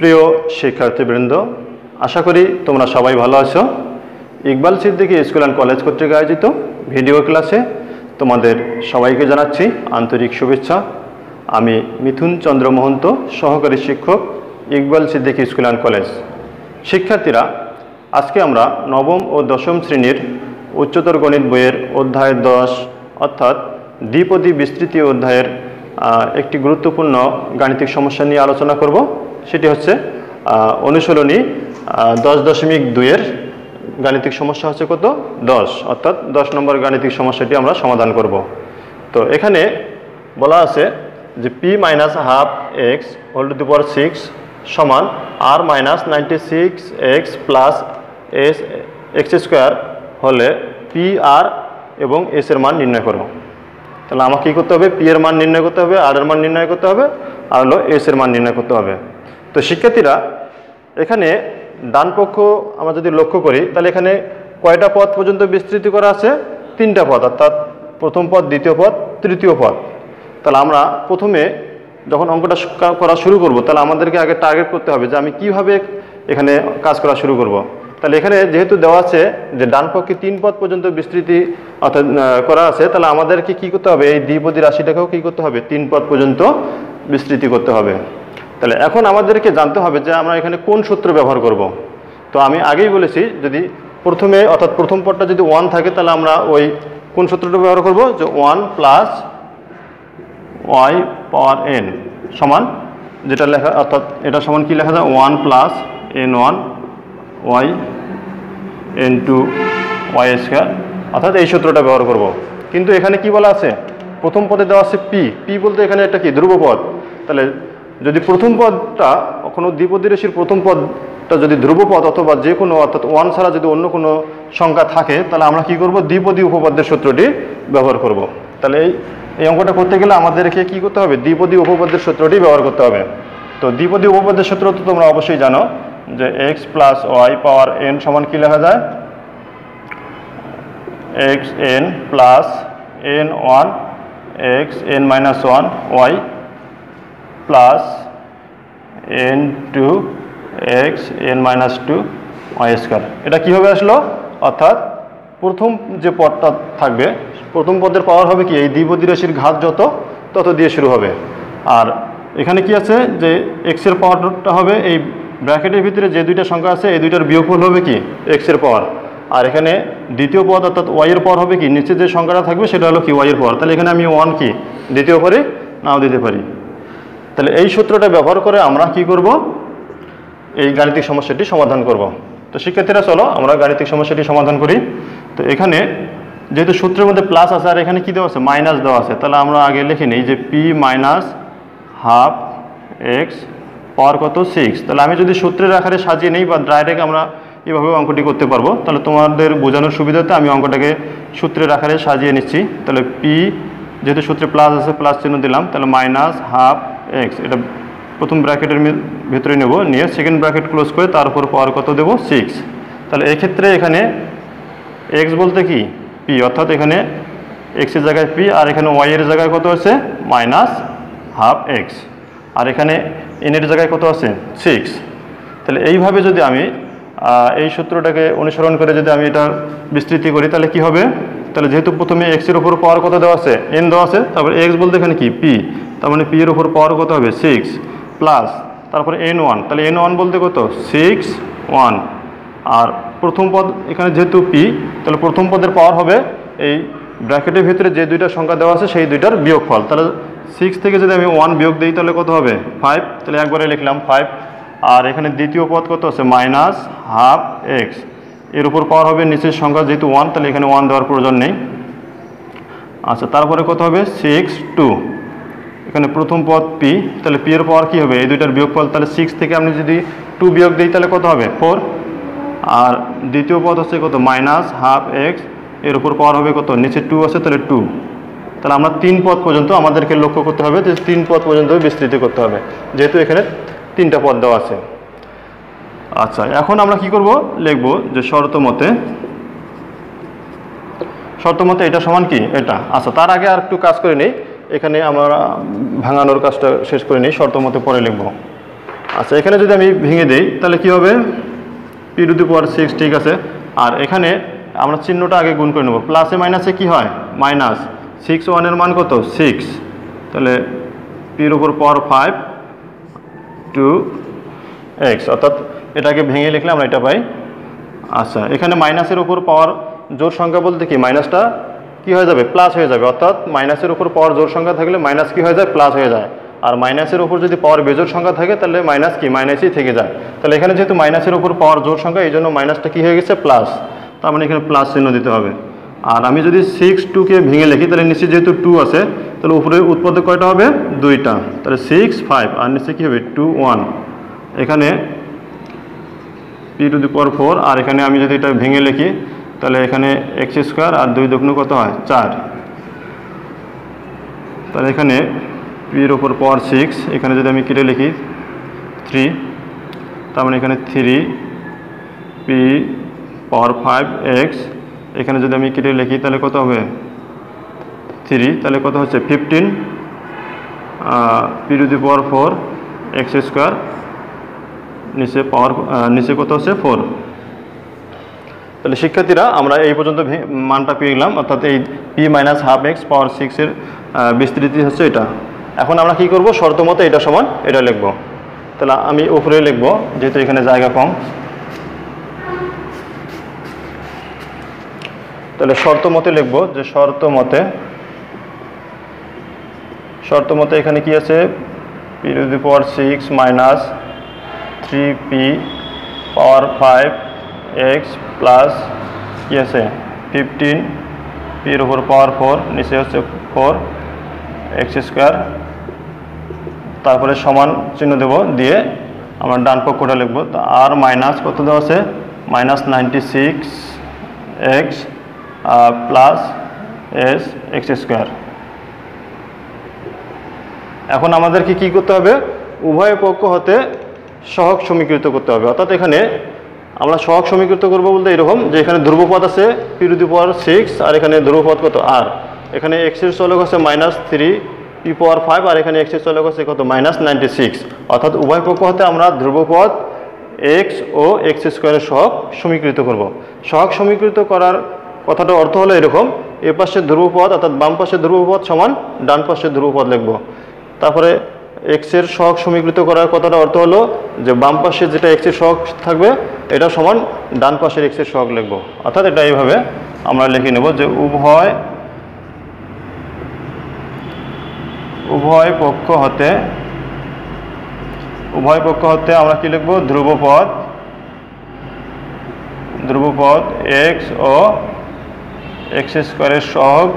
প্রিয় শিক্ষার্থীবৃন্দ, আশা করি তোমরা সবাই ভালো আছো। Iqbal Siddiqui school and college কর্তৃক আয়োজিত ভিডিও ক্লাসে তোমাদের সবাইকে জানাচ্ছি আন্তরিক শুভেচ্ছা। আমি মিথুন চন্দ্র মহন্ত, সহকারী শিক্ষক, Iqbal Siddiqui school and college. শিক্ষার্থীরা, আজকে আমরা নবম ও দশম শ্রেণীর উচ্চতর গণিত বইয়ের অধ্যায় 10 অর্থাৎ দ্বিপদী বিস্তৃতি অধ্যায়ের একটি গুরুত্বপূর্ণ গাণিতিক সমস্যা নিয়ে আলোচনা করব। সেটি হচ্ছে অনুশীলনী 10.2-এর গাণিতিক সমস্যা হচ্ছে কত? 10, অর্থাৎ 10 নম্বর গাণিতিক সমস্যাটি আমরা সমাধান করব। তো এখানে বলা আছে যে p minus half x whole to the power 6 সমান r minus 96x plus S x square হলে পি আর এবং এস এর মান নির্ণয় করো। তাহলে আমাকে কী করতে হবে? পি এর মান নির্ণয় করতে হবে, আর এর মান নির্ণয় করতে হবে, আর হলো এস এর মান নির্ণয় করতে হবে। তো শিক্ষার্থীরা, এখানে ডান পক্ষ আমরা যদি লক্ষ্য করি তাহলে এখানে কয়টা পদ পর্যন্ত বিস্তৃতি করা আছে? 3টা পদ, অর্থাৎ প্রথম পদ, দ্বিতীয় পদ, তৃতীয় পদ। তাহলে আমরা প্রথমে যখন অঙ্কটা করা শুরু করব তাহলে আমাদেরকে আগে টার্গেট করতে হবে যে আমি কিভাবে এখানে কাজ করা শুরু করব। তাহলে এখানে যেহেতু দেওয়া আছে যে ডান পক্ষে 3 পদ পর্যন্ত বিস্তৃতি অর্থাৎ করা আছে, তাহলে আমাদেরকে কি করতে হবে? এই দ্বিপদী রাশিটাকেও কি করতে হবে? 3 পদ পর্যন্ত বিস্তৃতি করতে হবে। তাহলে এখন আমাদেরকে জানতে হবে যে আমরা এখানে কোন সূত্র ব্যবহার করব। তো আমি আগেই বলেছি, যদি প্রথমে অর্থাৎ প্রথম পদটা যদি 1 থাকে তাহলে আমরা ওই কোন সূত্রটা ব্যবহার করব? যে 1 প্লাস y পাওয়ার n সমান, যেটা লেখা অর্থাৎ এটা সমান কি লেখা যায়? 1 plus n1 y n2 y square, অর্থাৎ এই সূত্রটা ব্যবহার করব। কিন্তু এখানে কি বলা আছে? প্রথম পদে দেওয়া আছে p বলতে এখানে একটা কি ধ্রুবপদ। তাহলে যদি প্রথম পদটা কোনো দ্বিপদী রাশির প্রথম পদটা যদি ধ্রুবপদ অথবা যে কোনো অর্থাৎ 1 ছাড়া যদি অন্য কোনো সংখ্যা থাকে তাহলে আমরা কি করব? দ্বিপদী উপপাদ্যের সূত্রটি ব্যবহার করব। তাহলে এই অঙ্কটা করতে গেলে আমাদেরকে কি করতে হবে? দ্বিপদী উপপাদ্যের সূত্রটি ব্যবহার করতে হবে। তো দ্বিপদী উপপাদ্যের সূত্র তো তোমরা অবশ্যই জানো যে x plus Y power n সমান কি লেখা যায়? X N plus n1 X N minus 1 Y plus n2 X N minus 2 Y square. এটা কীভাবে আসলো? অর্থাৎ প্রথম যে পদটা থাকবে, প্রথম পদের পাওয়ার হবে কি? এই দ্বিপদী রাশির ঘাত তত দিয়ে শুরু হবে। আর এখানে কি আছে যে এক্স এর পাওয়ারটা হবে এই ব্র্যাকেটের ভিতরে যে দুইটা সংখ্যা আছে এই দুইটার বিয়োগফল হবে কি? এক্স এর পাওয়ার। আর এখানে দ্বিতীয় পদ অর্থাৎ ওয়াই এর পাওয়ার হবে কি? নিচে যে সংখ্যাটা থাকবে সেটা হলো কি? ওয়াই এর পাওয়ার। তাহলে এখানে আমি 1 কি দিতেও পারি, নাও দিতে পারি। তাহলে এই সূত্রটা ব্যবহার করে আমরা কি করব? এই গাণিতিক সমস্যাটি সমাধান করব। তো শিক্ষার্থীরা, চলো আমরা গাণিতিক সমস্যাটি সমাধান করি। তো এখানে যেহেতু সূত্রের মধ্যে প্লাস আছে আর এখানে কি দেওয়া আছে? মাইনাস দেওয়া আছে, তাহলে আমরা আগে লিখে নিই যে পি মাইনাস হাফ এক্স পাওয়ার কত? 6। তাহলে আমি যদি সূত্রের আকারে সাজিয়ে নিই বা ডাইরেক্ট আমরা এভাবে অঙ্কটি করতে পারবো। তাহলে তোমাদের বোঝানোর সুবিধাতে আমি অঙ্কটাকে সূত্রের আকারে সাজিয়ে নিচ্ছি। তাহলে পি যেহেতু সূত্রে প্লাস আছে প্লাস চিহ্ন দিলাম, তাহলে মাইনাস হাফ এক্স, এটা প্রথম ব্র্যাকেটের ভিতরে নেব, নিয়ে সেকেন্ড ব্র্যাকেট ক্লোজ করে তার উপর পাওয়ার কত দেব? 6। তাহলে এক্ষেত্রে এখানে এক্স বলতে কি? পি, অর্থাৎ এখানে এক্সের জায়গায় পি আর এখানে ওয়াই এর জায়গায় কত আছে? মাইনাস হাফ এক্স, আর এখানে এন এর জায়গায় কত আছে? 6। তাহলে এইভাবে যদি আমি এই সূত্রটাকে অনুসরণ করে যদি আমি এটা বিস্তৃতি করি তাহলে কি হবে? তাহলে যেহেতু প্রথমে এক্স এর উপর পাওয়ার কত দেওয়া আছে? এন দেওয়া আছে, তারপরে এক্স বলতে এখানে কি? পি, তার মানে পি এর উপর পাওয়ার কত হবে? 6 প্লাস তারপরে n1, তাহলে n1 বলতে কত? 6 1। আর প্রথম পদ এখানে যেহেতু পি, তাহলে প্রথম পদের পাওয়ার হবে এই ব্র্যাকেটের ভিতরে যে দুইটা সংখ্যা দেওয়া আছে সেই দুইটার বিয়োগফল। তাহলে 6 থেকে যদি আমি 1 বিয়োগ দিই তাহলে কত হবে? 5। তাহলে একবারে লিখলাম 5। আর এখানে দ্বিতীয় পদ কত আছে? মাইনাস হাফ এক্স, এর উপর পাওয়ার হবে নিচের সংখ্যা যেহেতু 1, তাহলে এখানে 1 দেওয়ার প্রয়োজন নেই। আচ্ছা, তারপরে কত হবে? 6 2। এখানে প্রথম পদ পি, তাহলে পি এর পাওয়ার কী হবে? এই দুইটার বিয়োগফল। তাহলে 6 থেকে আমি যদি 2 বিয়োগ দিই তাহলে কত হবে? 4। আর দ্বিতীয় পদ হচ্ছে কত? মাইনাস হাফ এক্স, এর উপর পাওয়ার হবে কত? নিচে 2 আছে, তাহলে 2। তাহলে আমরা 3 পদ পর্যন্ত আমাদেরকে লক্ষ্য করতে হবে যে 3 পদ পর্যন্ত বিস্তৃতি করতে হবে, যেহেতু এখানে 3টা পদ দেওয়া আছে। আচ্ছা, এখন আমরা কি করব? লিখব যে শর্ত মতে এটা সমান কি? এটা। আচ্ছা, তার আগে আর একটু কাজ করে নিই। এখানে আমরা ভাঙানোর কাজটা শেষ করে নিই, শর্ত মতে পরে লিখব। আচ্ছা, এখানে যদি আমি ভেঙে দেই তাহলে কি হবে, পি টু দি পাওয়ার 6, ঠিক আছে। আর এখানে আমরা চিহ্নটা আগে গুণ করে নেব, প্লাসে মাইনাসে কি হয় মাইনাস, 6 1-এর মান কত 6, তাহলে পির উপর পাওয়ার 5 2x, অর্থাৎ এটাকে ভেঙে লিখলে আমরা এটা পাই। আচ্ছা, এখানে মাইনাসের উপর পাওয়ার জোড় সংখ্যা বলতে কি মাইনাসটা কি হয়ে যাবে প্লাস হয়ে যাবে, অর্থাৎ মাইনাসের উপর পাওয়ার জোড় সংখ্যা থাকলে মাইনাস কি হয়ে যায় প্লাস হয়ে যায়, আর মাইনাসের উপর যদি পাওয়ার বেজোড় সংখ্যা থাকে তাহলে মাইনাস কি মাইনাসই থেকে যায়। তাহলে এখানে যেহেতু মাইনাসের উপর পাওয়ার জোড় সংখ্যা এই জন্য মাইনাসটা কি হয়ে গেছে প্লাস, তার মানে এখানে প্লাস চিহ্ন দিতে হবে। আর আমি যদি 6 2কে ভেঙে লিখি তাহলে নিচে যেহেতু 2 আছে তাহলে উপরে উৎপাদক কয়টা হবে 2টা, তাহলে 6 5 আর নিচে কি হবে 2 1, এখানে পি টু দি পাওয়ার 4, আর এখানে আমি যদি এটা ভেঙে লিখি তাহলে এখানে x স্কোয়ার আর 2 দুগুণ কত হয় 4, তাহলে এখানে পির ওপর পাওয়ার 6, এখানে যদি আমি কেটে লিখি 3, তার মানে এখানে 3 পি পাওয়ার 5x, এখানে যদি আমি কেটে লিখি তাহলে কত হবে 3, তাহলে কত হচ্ছে 15 P two the power 4 x square, নিচে কত হচ্ছে 4। তাহলে শিক্ষার্থীরা আমরা এই পর্যন্ত মানটা পেয়ে গেলাম, অর্থাৎ এই পি মাইনাস হাফ এক্স পাওয়ার 6-এর বিস্তৃতি হচ্ছে এটা। এখন আমরা কি করব, শর্ত মতো এটা সমান এটা লিখব। তাহলে আমি উপরে লিখব যেহেতু এখানে জায়গা কম, তাহলে শর্ত মতে লিখব যে শর্ত মতে এখানে কি আছে P two the power 6 minus 3p power 5x plus কি আছে 15 পির উপর পাওয়ার 4, নিচে হচ্ছে 4x স্কোয়ার, তারপরে সমান চিহ্ন দেব, দিয়ে আমরা ডান পক্ষটা লিখব। আর মাইনাস কত দেওয়া আছে minus 96x plus x square. এখন আমাদেরকে কি করতে হবে, উভয় পক্ষ হতে সহগ সমীকৃত করতে হবে। অর্থাৎ এখানে আমরা সহগ সমীকৃত করব বলতে এরকম যে এখানে ধ্রুবপদ আছে পি টু দি পাওয়ার 6, আর এখানে ধ্রুবপদ কত আর, এখানে x এর চলক আছে মাইনাস 3 পি পাওয়ার 5, আর এখানে x এর চলক আছে কত মাইনাস 96, অর্থাৎ উভয় পক্ষ হতে আমরা ধ্রুবপদ x ও x স্কোয়ারের সহগ সমীকৃত করব। সহগ সমীকৃত করার কথাটার অর্থ হলো এরকম, এ পাশে ধ্রুবপদ অর্থাৎ বাম পাশে ধ্রুবপদ সমান ডান পাশে ধ্রুবপদ লিখব। তারপরে x এর সহগ সমীকৃত করার কথাটা অর্থ হলো যে বাম পাশে যেটা x এর সহগ থাকবে এটা সমান ডান পাশের x এর সহগ লিখব। অর্থাৎ এটা এইভাবে আমরা লিখে নেব যে উভয় পক্ষ হতে আমরা কি লিখব, ধ্রুবপদ x ও x স্কোয়ারের সহগ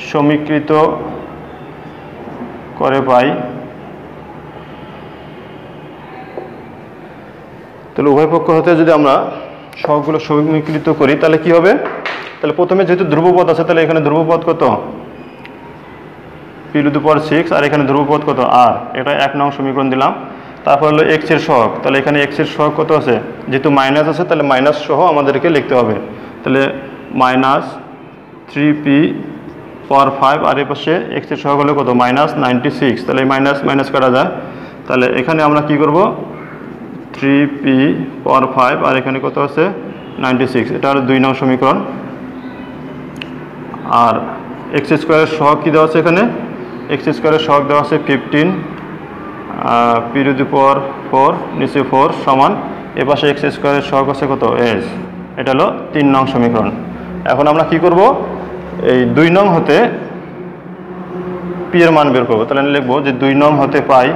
সমীকৃত করে পাই। তাহলে উভয় পক্ষ হতে যদি আমরা সহগগুলো সমীকৃত করি তাহলে কি হবে, তাহলে প্রথমে যেহেতু ধ্রুবপদ আছে তাহলে এখানে ধ্রুবপদ কত পি টু দি পাওয়ার 6, আর এখানে ধ্রুবপদ কত আর, এটা 1 নং সমীকরণ দিলাম। তারপর হলো x এর সহগ, তাহলে এখানে x এর সহগ কত আছে, যেহেতু মাইনাস আছে তাহলে মাইনাস সহ আমাদেরকে লিখতে হবে, তাহলে মাইনাস 3p পাওয়ার 5, আর এর পাশে x এর সহগ হলো কত মাইনাস 96, তাহলে মাইনাস মাইনাস কাটা যায়, তাহলে এখানে আমরা কি করব 3p পাওয়ার 5 আর এখানে কত আছে 96, এটা হলো 2 নং সমীকরণ। আর x স্কোয়ারের সহগ কি দেওয়া আছে, এখানে x স্কোয়ারের সহগ দেওয়া আছে 15 পি টু দি পাওয়ার 4, নিচে 4 সমান এ পাশে x স্কোয়ারের সহগ আছে কত s, এটা হলো 3 নং সমীকরণ। এখন আমরা কি করব, এই 2 নং হতে পি এর মান বের করব। তাহলে আমি লিখব যে 2 নং হতে পাই,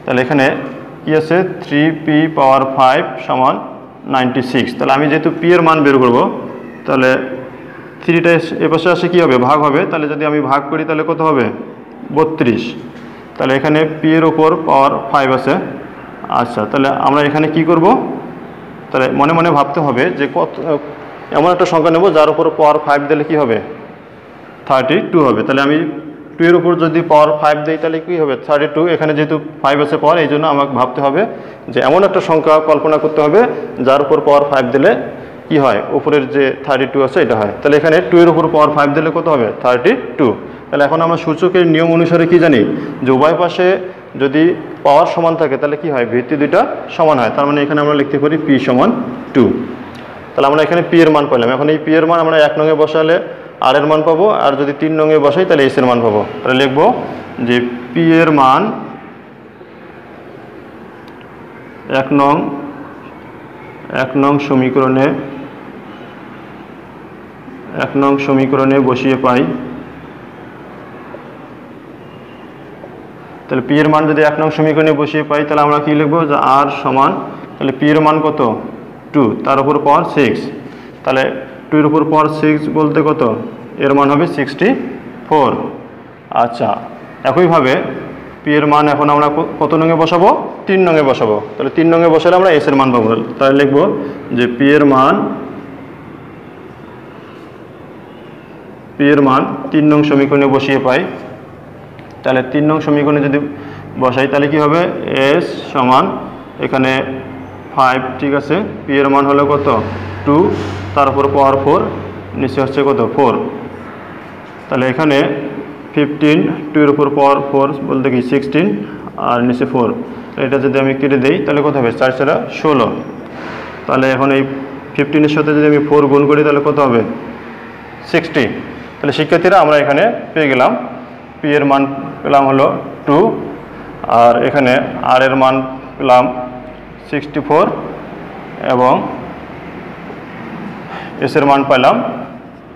তাহলে এখানে কি আছে 3p পাওয়ার 5 সমান 96, তাহলে আমি যেহেতু পি এর মান বের করব তাহলে 3টা এপাশে আসে কি হবে ভাগ হবে, তাহলে যদি আমি ভাগ করি তাহলে কত হবে 32, তাহলে এখানে পি এর উপর পাওয়ার 5 আছে। আচ্ছা, তাহলে আমরা এখানে কি করব, তাহলে মনে মনে ভাবতে হবে যে কত এমন একটা সংখ্যা নেব যার উপর পাওয়ার 5 দিলে কি হবে 32 হবে। তাহলে আমি 2 এর উপর যদি পাওয়ার 5 দিই তাহলে কি হবে 32, এখানে যেহেতু 5 আছে পাওয়ার এই জন্য আমাকে ভাবতে হবে যে এমন একটা সংখ্যা কল্পনা করতে হবে যার উপর পাওয়ার 5 দিলে কি হয়, উপরের যে 32 আছে এটা হয়। তাহলে এখানে 2 এর উপর পাওয়ার 5 দিলে কত হবে, 32। তাহলে এখন আমরা সূচকের নিয়ম অনুসারে কি জানি, যে উভয় পাশে যদি পাওয়ার সমান থাকে তাহলে কি হয়, ভিত্তি দুইটা সমান হয়। তার মানে এখানে আমরা লিখতে পারি পি সমান 2। তাহলে আমরা এখানে পি এর মান পেলাম। এখন এই পি এর মান আমরা 1 নং এ বসালে আর এর মান পাবো, আর যদি 3 নং এ বসাই তাহলে এস এর মান পাবো। তাহলে লিখবো যে পি এর মান 1 নং সমীকরণে বসিয়ে পাই। তাহলে পি এর মান যদি 1 নং সমীকরণে বসিয়ে পাই তাহলে আমরা কি লিখবো, যে আর সমান, তাহলে পি এর মান কত 2, তার উপর পাওয়ার 6। তাহলে 2 এর উপর পাওয়ার 6 বলতে কত, এর মান হবে 64। আচ্ছা, একইভাবে পি এর মান এখন আমরা কত নং এ বসাবো, 3 নং এ বসাবো। তাহলে 3 নং এ বসালে আমরা এস এর মান পাবো। তাহলে লিখবো যে পি এর মান 3 নং সমীকরণে বসিয়ে পাই। তাহলে 3 নং সমীকরণে যদি বসাই তাহলে কি হবে, এস সমান এখানে 5, ঠিক আছে, পি এর মান হলো কত 2, তার উপর পাওয়ার 4, নিচে হচ্ছে কত 4। তাহলে এখানে 15, 2 এর উপর পাওয়ার 4 বলতে কি 16, আর নিচে 4। এটা যদি আমি কেটে দেই তাহলে কত হবে, 4 4 16। তাহলে এখন এই 15 এর সাথে যদি আমি 4 গুণ করি তাহলে কত হবে, 60। তাহলে শিক্ষার্থীরা আমরা এখানে পেয়ে গেলাম পি এর মান পেলাম হলো 2, আর এখানে আর এর মান পেলাম 64, এবং এস এর মান পেলাম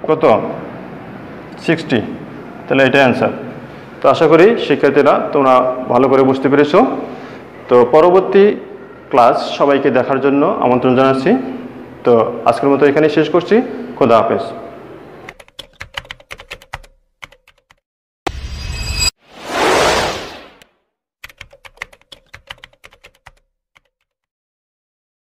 কত 60। তাহলে এটাই অ্যান্সার। তো আশা করি শিক্ষার্থীরা তোমরা ভালো করে বুঝতে পেরেছো। তো পরবর্তী ক্লাস সবাইকে দেখার জন্য আমন্ত্রণ জানাচ্ছি। তো আজকের মতো এখানেই শেষ করছি। খোদা হাফেজ।